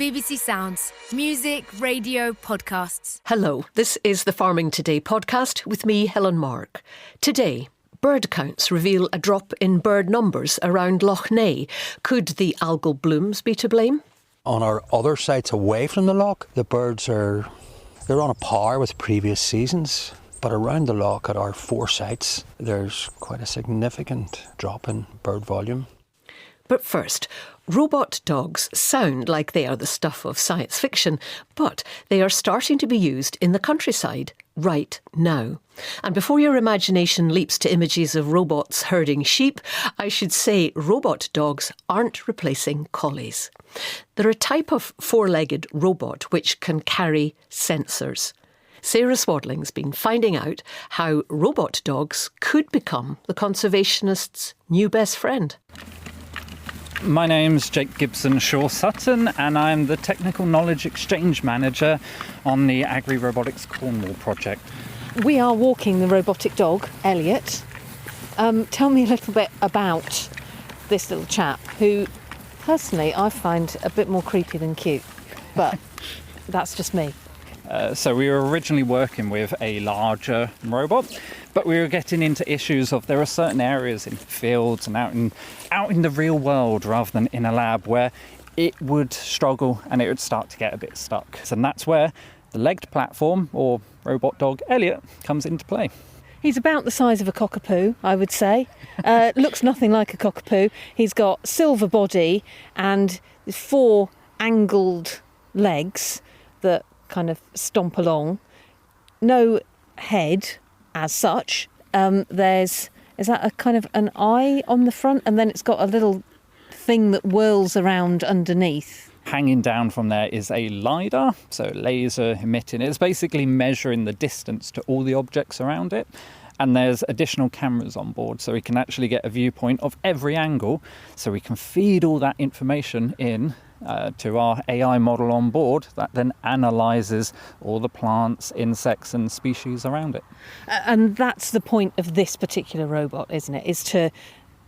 BBC Sounds. Music, radio, podcasts. Hello, this is the Farming Today podcast with me, Helen Mark. Today, bird counts reveal a drop in bird numbers around Lough Neagh. Could the algal blooms be to blame? On our other sites away from the lough, the birds they're on a par with previous seasons. But around the lough at our 4 sites, there's quite a significant drop in bird volume. But first, robot dogs sound like they are the stuff of science fiction, but they are starting to be used in the countryside right now. And before your imagination leaps to images of robots herding sheep, I should say robot dogs aren't replacing collies. They're a type of 4-legged robot which can carry sensors. Sarah Swadling's been finding out how robot dogs could become the conservationists' new best friend. My name's Jake Gibson Shaw-Sutton and I'm the Technical Knowledge Exchange Manager on the Agri-Robotics Cornwall project. We are walking the robotic dog, Elliot. Tell me a little bit about this little chap who, personally, I find a bit more creepy than cute, but that's just me. So we were originally working with a larger robot, but we were getting into issues of there are certain areas in fields and out in the real world rather than in a lab where it would struggle and it would start to get a bit stuck. And that's where the legged platform or robot dog Elliot comes into play. He's about the size of a cockapoo, I would say. Looks nothing like a cockapoo. He's got silver body and 4 angled legs that kind of stomp along. No head as such. Is that a kind of an eye on the front, and then it's got a little thing that whirls around underneath. Hanging down from there is a LiDAR, so laser emitting. It's basically measuring the distance to all the objects around it. And there's additional cameras on board, so we can actually get a viewpoint of every angle, so we can feed all that information in to our AI model on board that then analyses all the plants, insects and species around it. And that's the point of this particular robot, isn't it? Is to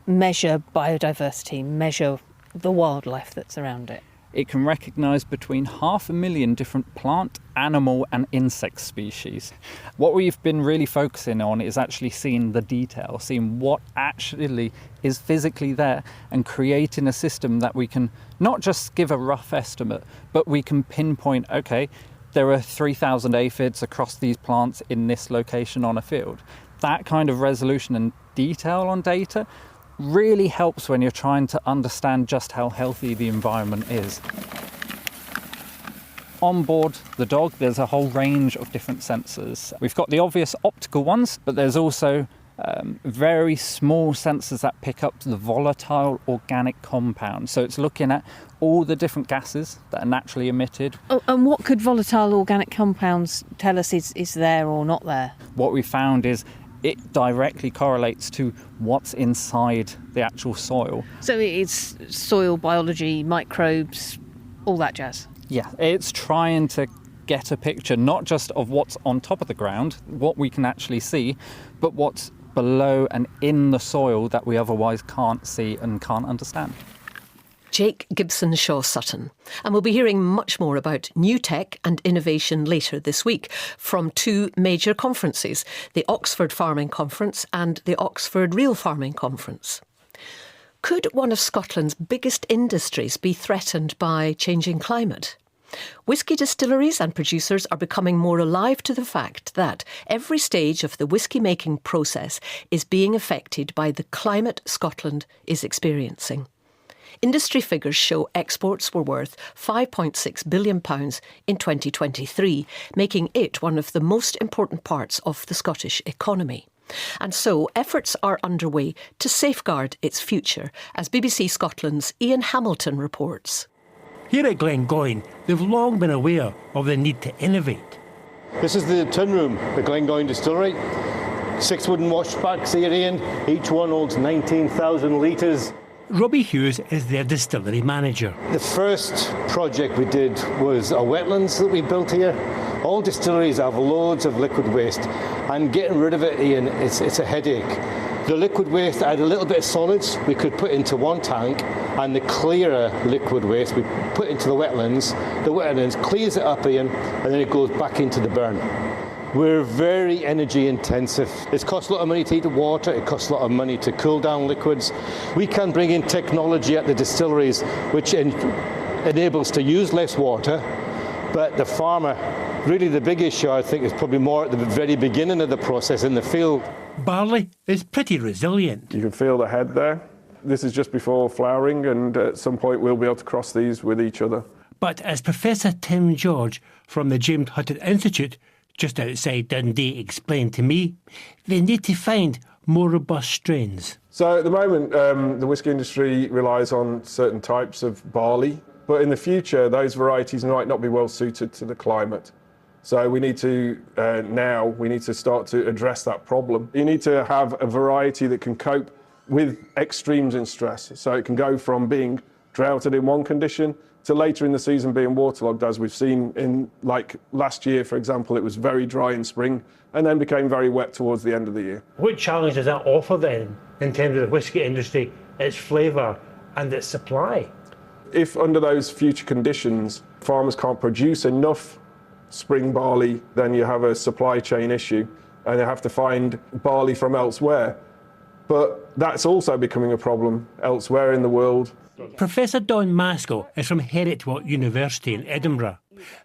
measure biodiversity, measure the wildlife that's around it. It can recognise between 500,000 different plant, animal and insect species. What we've been really focusing on is actually seeing the detail, seeing what actually is physically there and creating a system that we can not just give a rough estimate, but we can pinpoint, okay, there are 3,000 aphids across these plants in this location on a field. That kind of resolution and detail on data really helps when you're trying to understand just how healthy the environment is. On board the dog, there's a whole range of different sensors. We've got the obvious optical ones, but there's also very small sensors that pick up the volatile organic compounds. So it's looking at all the different gases that are naturally emitted. Oh, and what could volatile organic compounds tell us is there or not there? What we found is it directly correlates to what's inside the actual soil. So it's soil biology, microbes, all that jazz? Yeah, it's trying to get a picture not just of what's on top of the ground, what we can actually see, but what's below and in the soil that we otherwise can't see and can't understand. Jake Gibson Shaw-Sutton. And we'll be hearing much more about new tech and innovation later this week from 2 major conferences, the Oxford Farming Conference and the Oxford Real Farming Conference. Could one of Scotland's biggest industries be threatened by changing climate? Whisky distilleries and producers are becoming more alive to the fact that every stage of the whisky-making process is being affected by the climate Scotland is experiencing. Industry figures show exports were worth £5.6 billion in 2023, making it one of the most important parts of the Scottish economy. And so efforts are underway to safeguard its future, as BBC Scotland's Ian Hamilton reports. Here at Glengoyne, they've long been aware of the need to innovate. This is the tin room, the Glengoyne distillery. 6 wooden washbacks here, Ian. Each one holds 19,000 litres. Robbie Hughes is their distillery manager. The first project we did was a wetlands that we built here. All distilleries have loads of liquid waste, and getting rid of it, Ian, it's a headache. The liquid waste, I had a little bit of solids we could put into one tank, and the clearer liquid waste we put into the wetlands. The wetlands clears it up, Ian, and then it goes back into the burn. We're very energy intensive. It costs a lot of money to heat water, it costs a lot of money to cool down liquids. We can bring in technology at the distilleries which enables to use less water, but the farmer, really the big issue I think is probably more at the very beginning of the process in the field. Barley is pretty resilient. You can feel the head there. This is just before flowering, and at some point we'll be able to cross these with each other. But as Professor Tim George from the James Hutton Institute just outside Dundee explained to me, they need to find more robust strains. So at the moment, the whisky industry relies on certain types of barley, but in the future, those varieties might not be well suited to the climate. So we need to, we need to start to address that problem. You need to have a variety that can cope with extremes in stress. So it can go from being droughted in one condition to later in the season being waterlogged, as we've seen in, like last year, for example, it was very dry in spring and then became very wet towards the end of the year. What challenge does that offer then in terms of the whisky industry, its flavour and its supply? If under those future conditions, farmers can't produce enough spring barley, then you have a supply chain issue and you have to find barley from elsewhere. But that's also becoming a problem elsewhere in the world. Professor Don Maskell is from Hertford University in Edinburgh.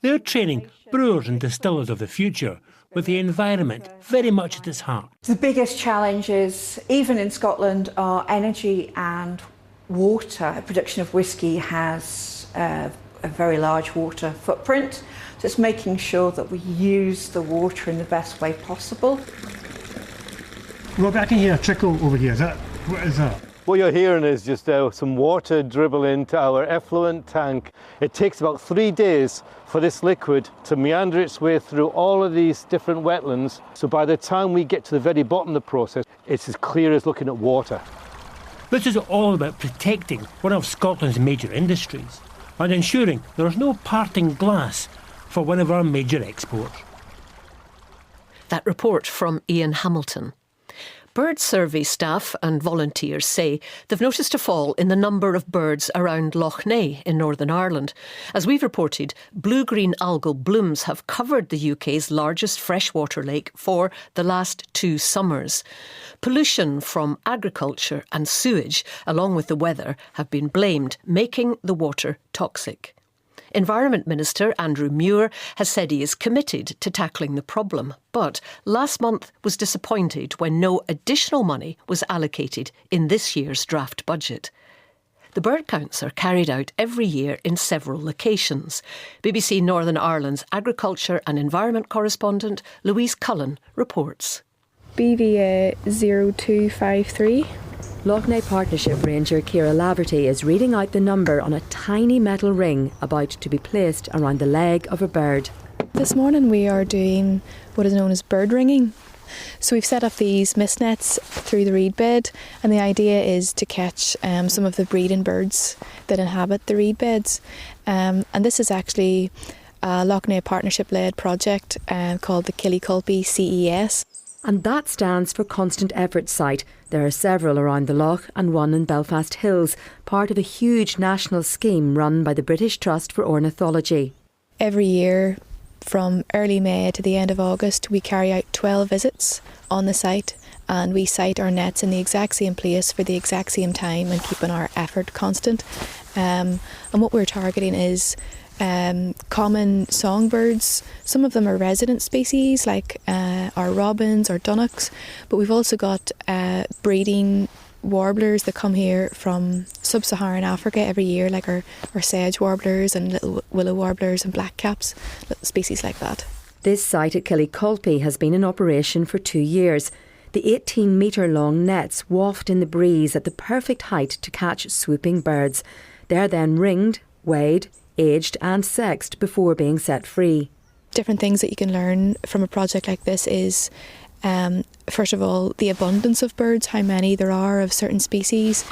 They're training brewers and distillers of the future with the environment very much at its heart. The biggest challenges, even in Scotland, are energy and water. Production of whisky has a very large water footprint, so it's making sure that we use the water in the best way possible. Rob, I can hear a trickle over here. What is that? What you're hearing is just some water dribble into our effluent tank. It takes about 3 days for this liquid to meander its way through all of these different wetlands. So by the time we get to the very bottom of the process, it's as clear as looking at water. This is all about protecting one of Scotland's major industries and ensuring there is no parting glass for one of our major exports. That report from Ian Hamilton. Bird survey staff and volunteers say they've noticed a fall in the number of birds around Lough Neagh in Northern Ireland. As we've reported, blue-green algal blooms have covered the UK's largest freshwater lake for the last 2 summers. Pollution from agriculture and sewage, along with the weather, have been blamed, making the water toxic. Environment Minister Andrew Muir has said he is committed to tackling the problem, but last month was disappointed when no additional money was allocated in this year's draft budget. The bird counts are carried out every year in several locations. BBC Northern Ireland's agriculture and environment correspondent Louise Cullen reports. BVA 0253. Lough Neagh Partnership Ranger Ciara Laverty is reading out the number on a tiny metal ring about to be placed around the leg of a bird. This morning we are doing what is known as bird ringing. So we've set up these mist nets through the reed bed, and the idea is to catch some of the breeding birds that inhabit the reed beds. And this is actually a Lough Neagh Partnership-led project called the Killyculpy CES. And that stands for Constant Effort Site. There are several around the loch and one in Belfast Hills, part of a huge national scheme run by the British Trust for Ornithology. Every year, from early May to the end of August, we carry out 12 visits on the site, and we site our nets in the exact same place for the exact same time and keeping our effort constant. And what we're targeting is common songbirds. Some of them are resident species like our robins or dunnocks, but we've also got breeding warblers that come here from sub-Saharan Africa every year, like our sedge warblers and little willow warblers and blackcaps, little species like that. This site at Killyculpy has been in operation for 2 years. The 18-metre-long nets waft in the breeze at the perfect height to catch swooping birds. They're then ringed, weighed, aged and sexed before being set free. Different things that you can learn from a project like this is, first of all, the abundance of birds, how many there are of certain species,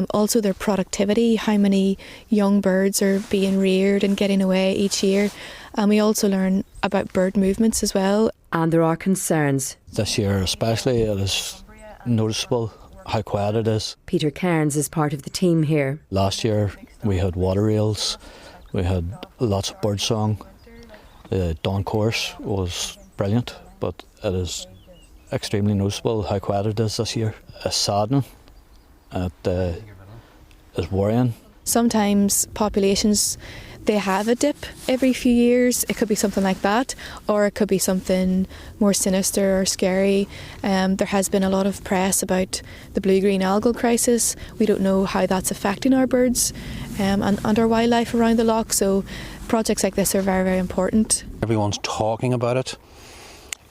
also their productivity, how many young birds are being reared and getting away each year. And we also learn about bird movements as well. And there are concerns. This year especially, it is noticeable how quiet it is. Peter Cairns is part of the team here. Last year we had water eels, we had lots of birdsong. The dawn chorus was brilliant, but it is extremely noticeable how quiet it is this year. It's saddening, it is worrying. Sometimes populations, they have a dip every few years. It could be something like that, or it could be something more sinister or scary. There has been a lot of press about the blue-green algal crisis. We don't know how that's affecting our birds and our wildlife around the loch, so projects like this are very, very important. Everyone's talking about it.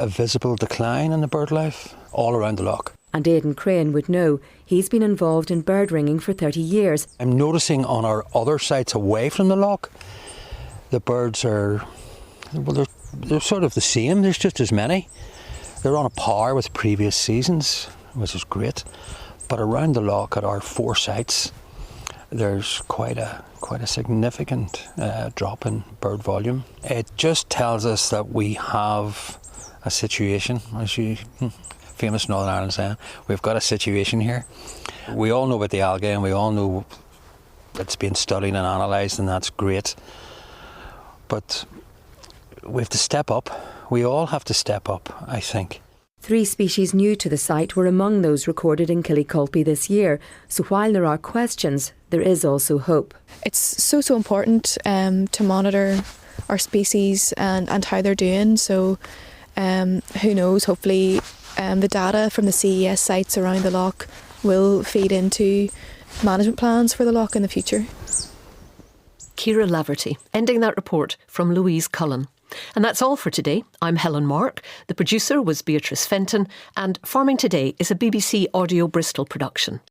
A visible decline in the bird life all around the loch. And Aidan Crane would know. He's been involved in bird ringing for 30 years. I'm noticing on our other sites away from the loch, the birds are, well, they're sort of the same. There's just as many. They're on a par with previous seasons, which is great. But around the loch at our 4 sites, there's quite a significant drop in bird volume. It just tells us that we have a situation, as you famous Northern Ireland saying, we've got a situation here. We all know about the algae and we all know it's been studied and analysed, and that's great. But we have to step up. We all have to step up, I think. 3 species new to the site were among those recorded in Killycolpy this year, so while there are questions, there is also hope. It's so important to monitor our species and how they're doing, so who knows, hopefully the data from the CES sites around the loch will feed into management plans for the loch in the future. Ciara Laverty, ending that report from Louise Cullen. And that's all for today. I'm Helen Mark. The producer was Beatrice Fenton, and Farming Today is a BBC Audio Bristol production.